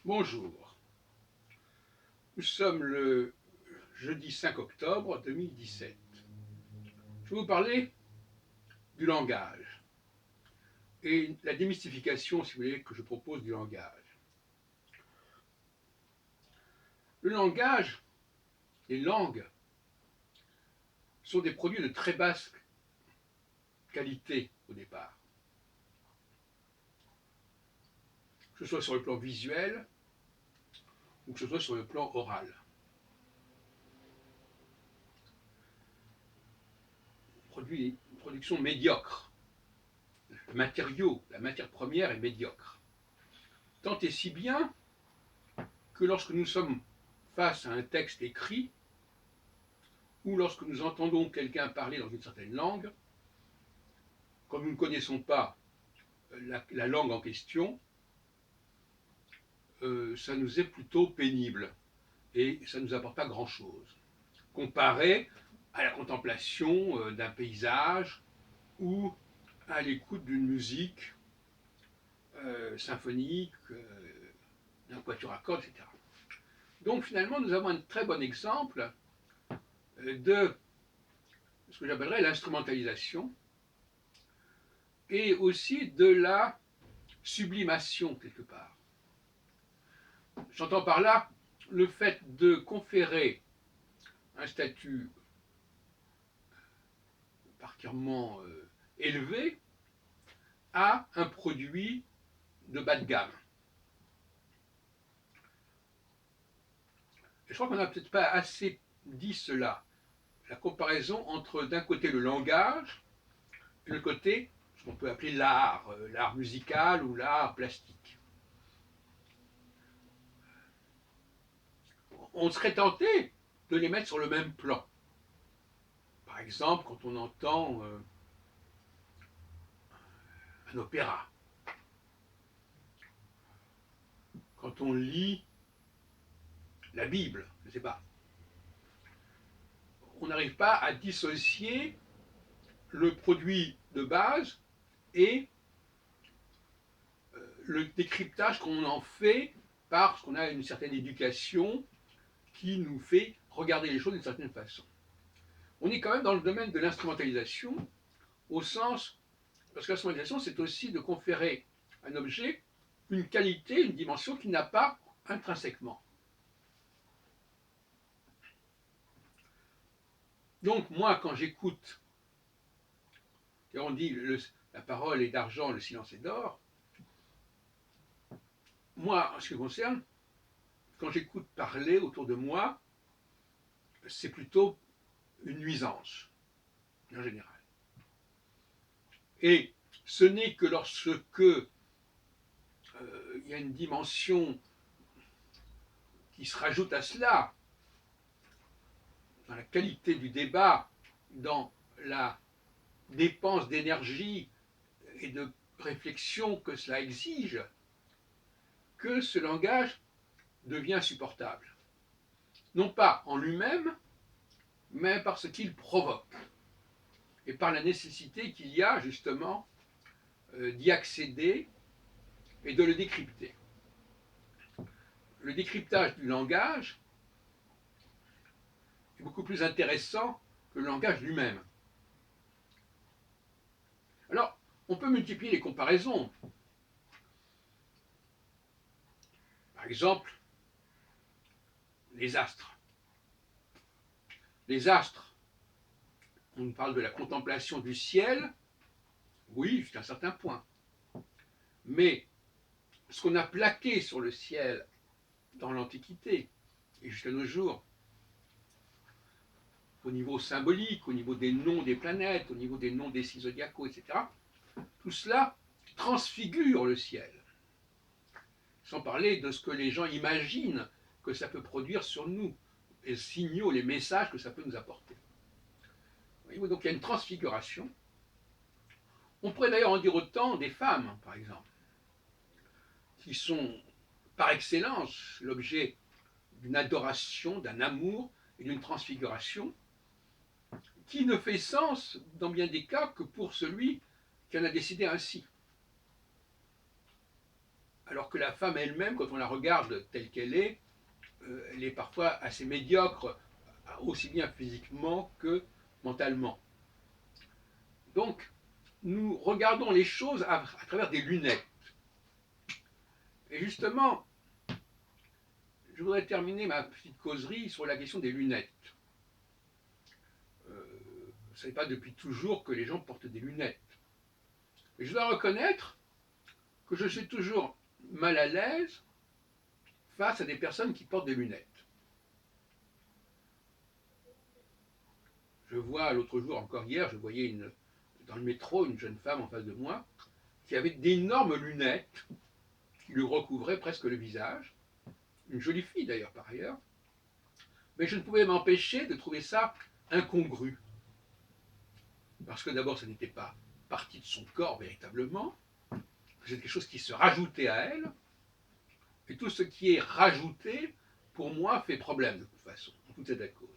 Bonjour, nous sommes le jeudi 5 octobre 2017. Je vais vous parler du langage et la démystification, si vous voulez, que je propose du langage. Le langage, les langues, sont des produits de très basse qualité au départ, que ce soit sur le plan visuel ou que ce soit sur le plan oral. Une production médiocre. Le matériau, la matière première est médiocre. Tant et si bien que lorsque nous sommes face à un texte écrit, ou lorsque nous entendons quelqu'un parler dans une certaine langue, quand nous ne connaissons pas la langue en question, ça nous est plutôt pénible et ça ne nous apporte pas grand-chose, comparé à la contemplation d'un paysage ou à l'écoute d'une musique symphonique, d'un quatuor à cordes, etc. Donc finalement, nous avons un très bon exemple de ce que j'appellerais l'instrumentalisation et aussi de la sublimation quelque part. J'entends par là le fait de conférer un statut particulièrement élevé à un produit de bas de gamme. Et je crois qu'on n'a peut-être pas assez dit cela, la comparaison entre d'un côté le langage et de l'autre côté ce qu'on peut appeler l'art, l'art musical ou l'art plastique. On serait tenté de les mettre sur le même plan. Par exemple, quand on entend un opéra, quand on lit la Bible, je ne sais pas, on n'arrive pas à dissocier le produit de base et le décryptage qu'on en fait parce qu'on a une certaine éducation qui nous fait regarder les choses d'une certaine façon. On est quand même dans le domaine de l'instrumentalisation, au sens, parce que l'instrumentalisation, c'est aussi de conférer à un objet une qualité, une dimension qu'il n'a pas intrinsèquement. Donc moi, quand j'écoute, et on dit la parole est d'argent, le silence est d'or, moi, en ce qui me concerne, quand j'écoute parler autour de moi, c'est plutôt une nuisance, en général. Et ce n'est que lorsque il y a une dimension qui se rajoute à cela, dans la qualité du débat, dans la dépense d'énergie et de réflexion que cela exige, que ce langage devient supportable. Non pas en lui-même, mais par ce qu'il provoque, et par la nécessité qu'il y a justement d'y accéder et de le décrypter. Le décryptage du langage est beaucoup plus intéressant que le langage lui-même. Alors, on peut multiplier les comparaisons. Par exemple, les astres. Les astres, on parle de la contemplation du ciel, oui, jusqu'à un certain point. Mais ce qu'on a plaqué sur le ciel dans l'Antiquité et jusqu'à nos jours, au niveau symbolique, au niveau des noms des planètes, au niveau des noms des signes zodiacaux, etc., tout cela transfigure le ciel. Sans parler de ce que les gens imaginent que ça peut produire sur nous, les signaux, les messages que ça peut nous apporter. Donc il y a une transfiguration. On pourrait d'ailleurs en dire autant des femmes, par exemple, qui sont par excellence l'objet d'une adoration, d'un amour et d'une transfiguration qui ne fait sens, dans bien des cas, que pour celui qui en a décidé ainsi. alors que la femme elle-même, quand on la regarde telle qu'elle est, elle est parfois assez médiocre, aussi bien physiquement que mentalement. Donc, nous regardons les choses à travers des lunettes. Et justement, je voudrais terminer ma petite causerie sur la question des lunettes. Ce n'est pas depuis toujours que les gens portent des lunettes. Et je dois reconnaître que je suis toujours mal à l'aise face à des personnes qui portent des lunettes. Je vois l'autre jour, encore hier, je voyais dans le métro une jeune femme en face de moi qui avait d'énormes lunettes qui lui recouvraient presque le visage. Une jolie fille d'ailleurs par ailleurs. Mais je ne pouvais m'empêcher de trouver ça incongru. Parce que d'abord, ça n'était pas partie de son corps véritablement. C'est quelque chose qui se rajoutait à elle. Et tout ce qui est rajouté, pour moi, fait problème de toute façon, en tout état de cause.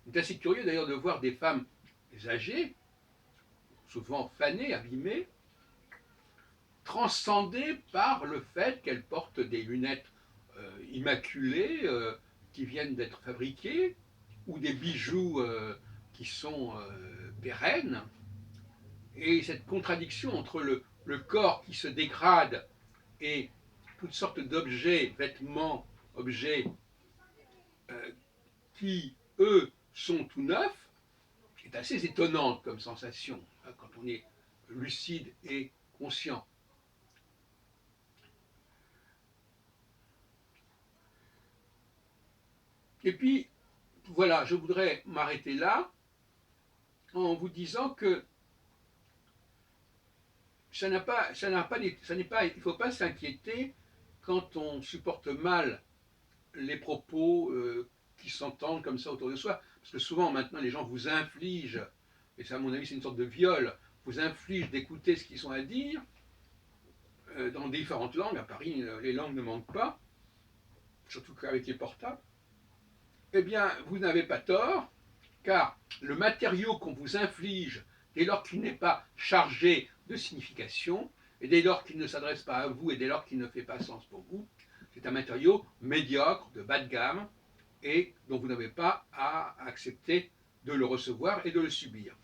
C'est assez curieux d'ailleurs de voir des femmes âgées, souvent fanées, abîmées, transcendées par le fait qu'elles portent des lunettes immaculées qui viennent d'être fabriquées, ou des bijoux qui sont pérennes. Et cette contradiction entre le corps qui se dégrade et toutes sortes d'objets, vêtements, objets qui, eux, sont tout neufs, est assez étonnante comme sensation quand on est lucide et conscient. Et puis, voilà, je voudrais m'arrêter là en vous disant que il ne faut pas s'inquiéter quand on supporte mal les propos qui s'entendent comme ça autour de soi. Parce que souvent, maintenant, les gens vous infligent, et ça, à mon avis, c'est une sorte de viol, vous infligent d'écouter ce qu'ils ont à dire dans différentes langues. À Paris, les langues ne manquent pas, surtout qu'avec les portables. Eh bien, vous n'avez pas tort, car le matériau qu'on vous inflige, dès lors qu'il n'est pas chargé de signification, et dès lors qu'il ne s'adresse pas à vous, et dès lors qu'il ne fait pas sens pour vous, c'est un matériau médiocre, de bas de gamme, et dont vous n'avez pas à accepter de le recevoir et de le subir.